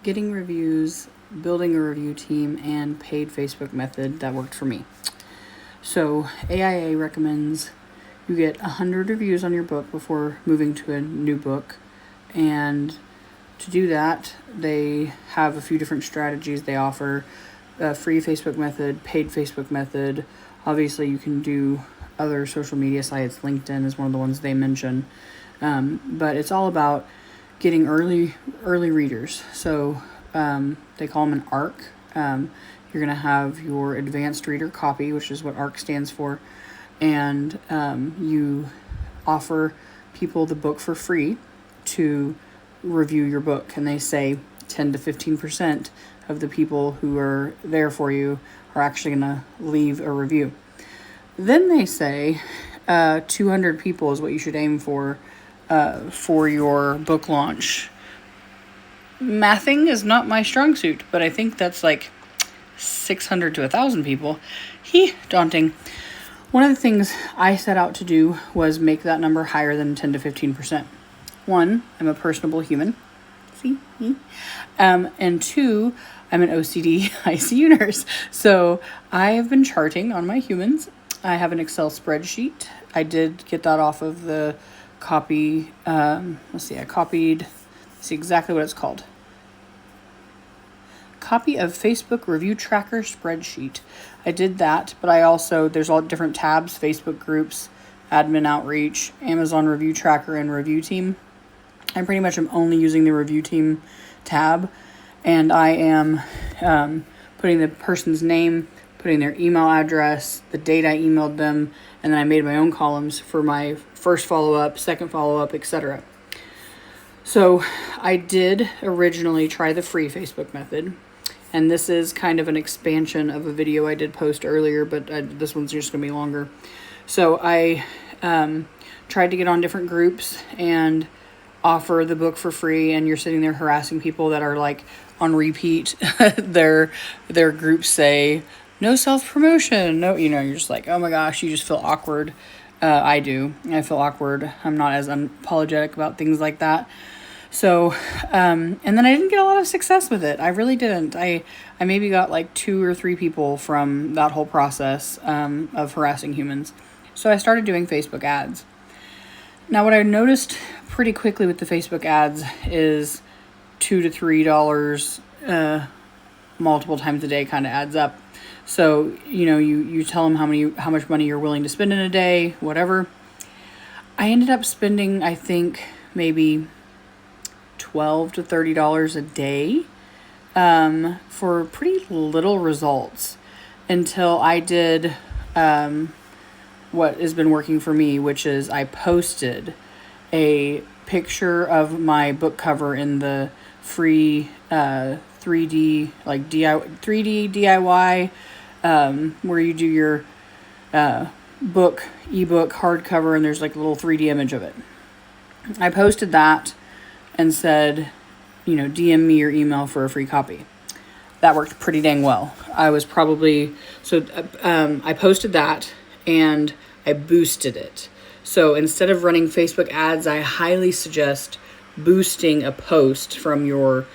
getting reviews, building a review team, and paid Facebook method that worked for me. So AIA recommends you get 100 reviews on your book before moving to a new book. And to do that, they have a few different strategies they offer. A free Facebook method, paid Facebook method. Obviously, you can do other social media sites. LinkedIn is one of the ones they mention. But it's all about getting early readers. So they call them an ARC. You're going to have your advanced reader copy, which is what ARC stands for. And you offer people the book for free to review your book. And they say 10 to 15% of the people who are there for you are actually going to leave a review. Then they say 200 people is what you should aim for your book launch. Mathing is not my strong suit, but I think that's like 600 to 1,000 people. Daunting. One of the things I set out to do was make that number higher than 10 to 15%. One, I'm a personable human. See? And two, I'm an OCD ICU nurse. So I have been charting on my humans. I have an Excel spreadsheet. I did get that off of the copy. I copied, see exactly what it's called. Copy of Facebook review tracker spreadsheet. I did that, but I also, there's all different tabs: Facebook groups, admin outreach, Amazon review tracker, and review team. I pretty much am only using the review team tab, and I am putting the person's name, putting their email address, the date I emailed them, and then I made my own columns for my first follow-up, second follow-up, etc. So I did originally try the free Facebook method, and this is kind of an expansion of a video I did post earlier, but this one's just going to be longer. So I tried to get on different groups and offer the book for free, and you're sitting there harassing people that are like on repeat. their groups say no self-promotion, no, you're just like, oh my gosh, you just feel awkward. I do. I feel awkward. I'm not as unapologetic about things like that. So, and then I didn't get a lot of success with it. I really didn't. I maybe got like 2 or 3 people from that whole process of harassing humans. So I started doing Facebook ads. Now, what I noticed pretty quickly with the Facebook ads is $2 to $3 multiple times a day kind of adds up. So, you tell them how much money you're willing to spend in a day, whatever. I ended up spending, I think, maybe $12 to $30 a day for pretty little results until I did what has been working for me, which is I posted a picture of my book cover in the free 3D DIY where you do your ebook hardcover, and there's like a little 3D image of it. I posted that and said, DM me your email for a free copy. That worked pretty dang well. I posted that and I boosted it. So instead of running Facebook ads, I highly suggest boosting a post from your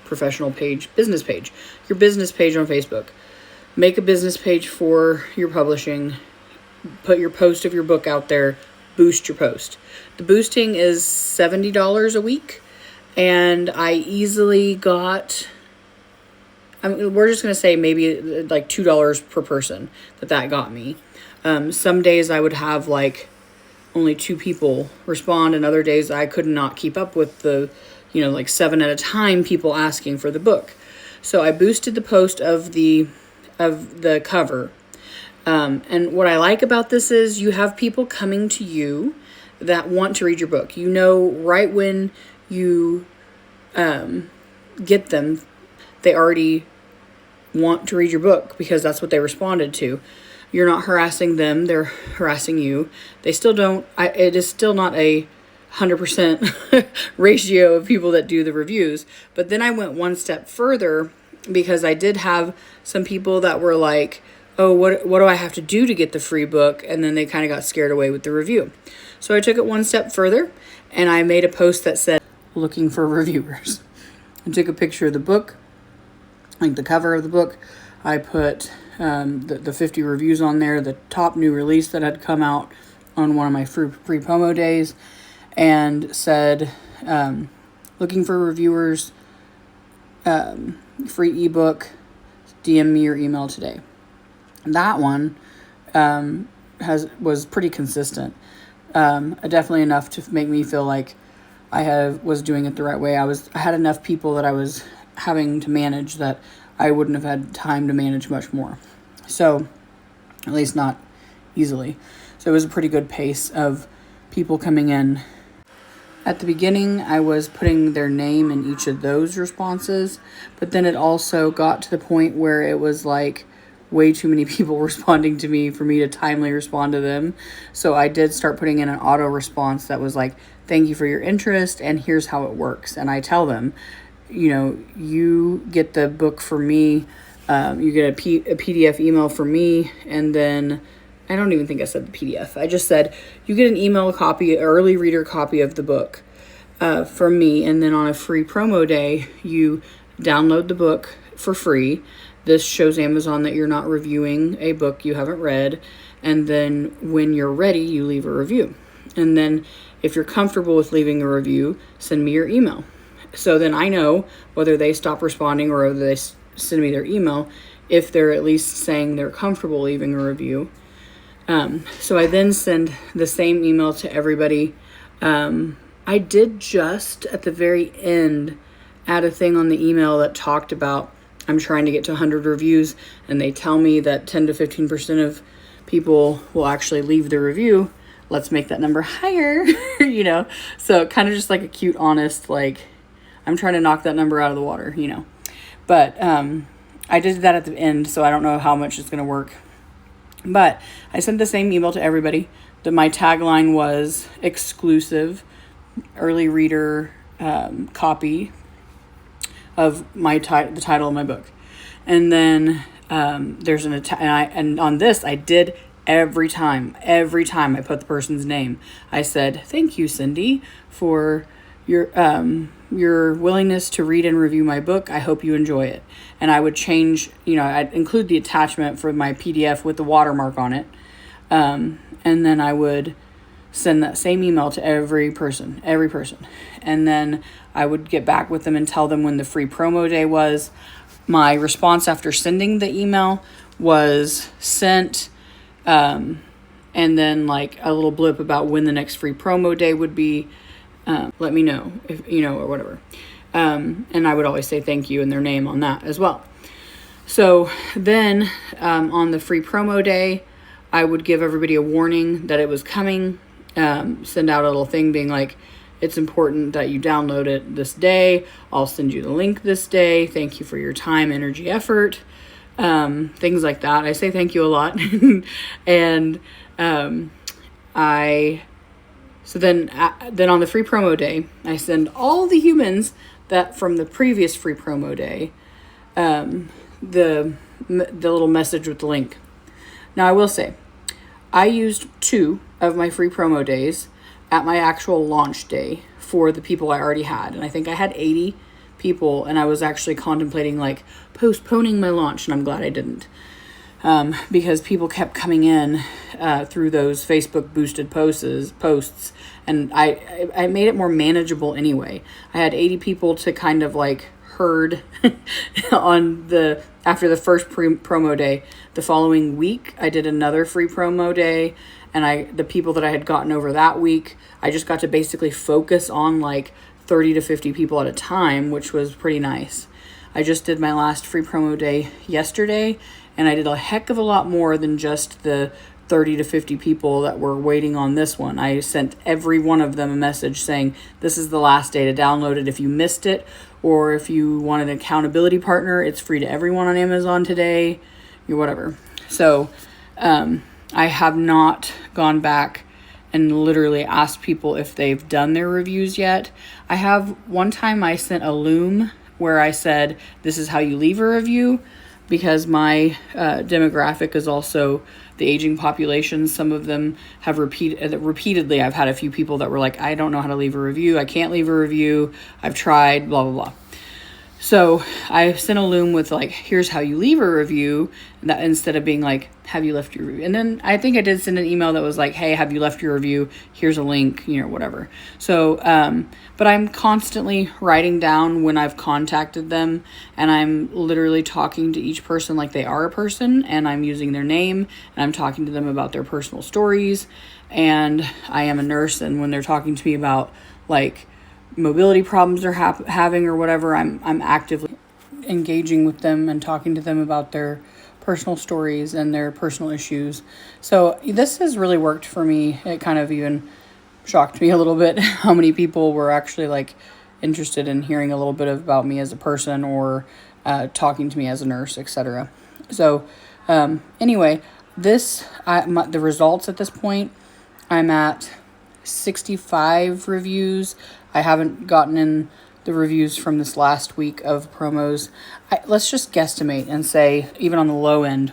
professional page, business page, your business page on Facebook. Make a business page for your publishing, put your post of your book out there, boost your post. The boosting is $70 a week, and I easily got, we're just going to say maybe like $2 per person that got me. Some days I would have like only 2 people respond, and other days I could not keep up with the, like 7 at a time people asking for the book. So I boosted the post of the cover. And what I like about this is you have people coming to you that want to read your book. Right when you get them, they already want to read your book because that's what they responded to. You're not harassing them, they're harassing you. They still don't, it is still not a 100% ratio of people that do the reviews. But then I went one step further because I did have some people that were like, oh, what do I have to do to get the free book? And then they kind of got scared away with the review. So I took it one step further and I made a post that said, looking for reviewers. I took a picture of the book, like the cover of the book. I put the 50 reviews on there, the top new release that had come out on one of my free promo days, and said, looking for reviewers, free ebook, DM me your email today. That one was pretty consistent, definitely enough to make me feel like I was doing it the right way. I had enough people that I was having to manage that I wouldn't have had time to manage much more. So, at least not easily. So it was a pretty good pace of people coming in. At the beginning, I was putting their name in each of those responses, but then it also got to the point where it was like way too many people responding to me for me to timely respond to them. So I did start putting in an auto response that was like, thank you for your interest, and here's how it works. And I tell them, you get the book for me, you get a PDF email for me, and then I don't even think I said the PDF. I just said you get an email copy, early reader copy of the book from me, and then on a free promo day, you download the book for free. This shows Amazon that you're not reviewing a book you haven't read, and then when you're ready, you leave a review. And then if you're comfortable with leaving a review, send me your email. So then I know whether they stop responding or whether they send me their email, if they're at least saying they're comfortable leaving a review. So I then send the same email to everybody. I did just at the very end add a thing on the email that talked about I'm trying to get to 100 reviews, and they tell me that 10 to 15% of people will actually leave the review. Let's make that number higher, So kind of just like a cute, honest, like, I'm trying to knock that number out of the water, But I did that at the end, so I don't know how much it's going to work. But I sent the same email to everybody. My tagline was exclusive early reader copy of the title of my book. And then there's and on this I did every time I put the person's name. I said, thank you, Cindy, for your willingness to read and review my book. I hope you enjoy it. And I would change, I'd include the attachment for my PDF with the watermark on it. And then I would send that same email to every person. And then I would get back with them and tell them when the free promo day was. My response after sending the email was sent, and then like a little blip about when the next free promo day would be. Let me know if or whatever. And I would always say thank you and their name on that as well. So then on the free promo day, I would give everybody a warning that it was coming, send out a little thing being like, it's important that you download it this day. I'll send you the link this day. Thank you for your time, energy, effort, things like that. I say thank you a lot. And So then on the free promo day, I send all the humans that from the previous free promo day, the little message with the link. Now I will say, I used 2 of my free promo days at my actual launch day for the people I already had. And I think I had 80 people, and I was actually contemplating like postponing my launch, and I'm glad I didn't. Because people kept coming in through those Facebook boosted posts, and I made it more manageable anyway. I had 80 people to kind of like herd after the first promo day. The following week, I did another free promo day, and the people that I had gotten over that week, I just got to basically focus on like 30 to 50 people at a time, which was pretty nice. I just did my last free promo day yesterday, and I did a heck of a lot more than just the 30 to 50 people that were waiting on this one. I sent every one of them a message saying, this is the last day to download it if you missed it, or if you want an accountability partner, it's free to everyone on Amazon today, or whatever. So I have not gone back and literally asked people if they've done their reviews yet. I have one time I sent a Loom where I said, this is how you leave a review, because my demographic is also the aging population. Some of them have repeatedly, I've had a few people that were like, I don't know how to leave a review. I can't leave a review. I've tried, blah, blah, blah. So I sent a Loom with like, here's how you leave a review, that instead of being like, have you left your review? And then I think I did send an email that was like, hey, have you left your review? Here's a link, whatever. So, but I'm constantly writing down when I've contacted them, and I'm literally talking to each person like they are a person, and I'm using their name, and I'm talking to them about their personal stories. And I am a nurse, and when they're talking to me about like mobility problems they're having or whatever, I'm actively engaging with them and talking to them about their personal stories and their personal issues. So this has really worked for me. It kind of even shocked me a little bit how many people were actually like interested in hearing a little bit about me as a person, or talking to me as a nurse, etc. So anyway, the results at this point, I'm at 65 reviews. I haven't gotten in the reviews from this last week of promos. Let's just guesstimate and say, even on the low end,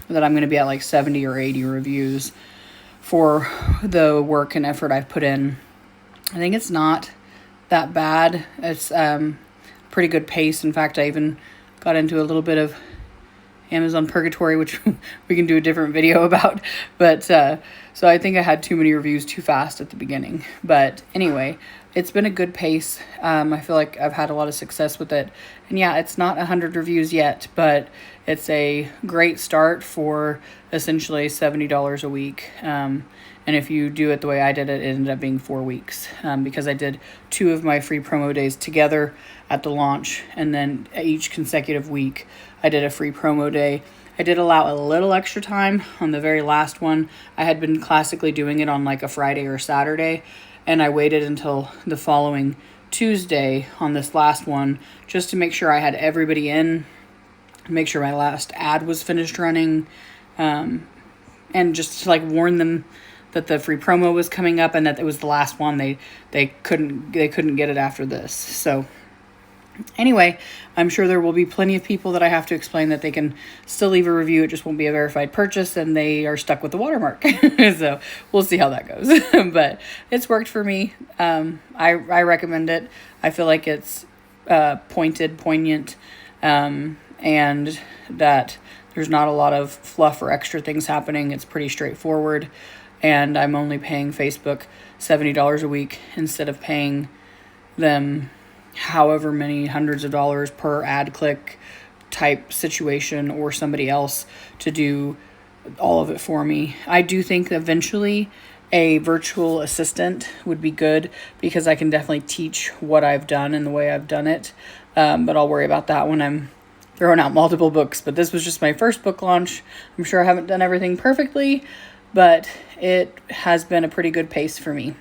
that I'm going to be at like 70 or 80 reviews for the work and effort I've put in. I think it's not that bad. It's pretty good pace. In fact, I even got into a little bit of Amazon purgatory, which we can do a different video about. But so I think I had too many reviews too fast at the beginning. But anyway, it's been a good pace. I feel like I've had a lot of success with it. And yeah, it's not 100 reviews yet, but it's a great start for essentially $70 a week. And if you do it the way I did it, it ended up being 4 weeks, because I did 2 of my free promo days together at the launch, and then each consecutive week I did a free promo day. I did allow a little extra time on the very last one. I had been classically doing it on like a Friday or Saturday, and I waited until the following Tuesday on this last one just to make sure I had everybody in, make sure my last ad was finished running, and just to like warn them that the free promo was coming up and that it was the last one. They couldn't get it after this. So anyway, I'm sure there will be plenty of people that I have to explain that they can still leave a review. It just won't be a verified purchase, and they are stuck with the watermark. So we'll see how that goes. But it's worked for me. I recommend it. I feel like it's poignant, and that there's not a lot of fluff or extra things happening. It's pretty straightforward, and I'm only paying Facebook $70 a week instead of paying them however many hundreds of dollars per ad click type situation, or somebody else to do all of it for me. I do think eventually a virtual assistant would be good, because I can definitely teach what I've done and the way I've done it. But I'll worry about that when I'm throwing out multiple books. But this was just my first book launch. I'm sure I haven't done everything perfectly, but it has been a pretty good pace for me.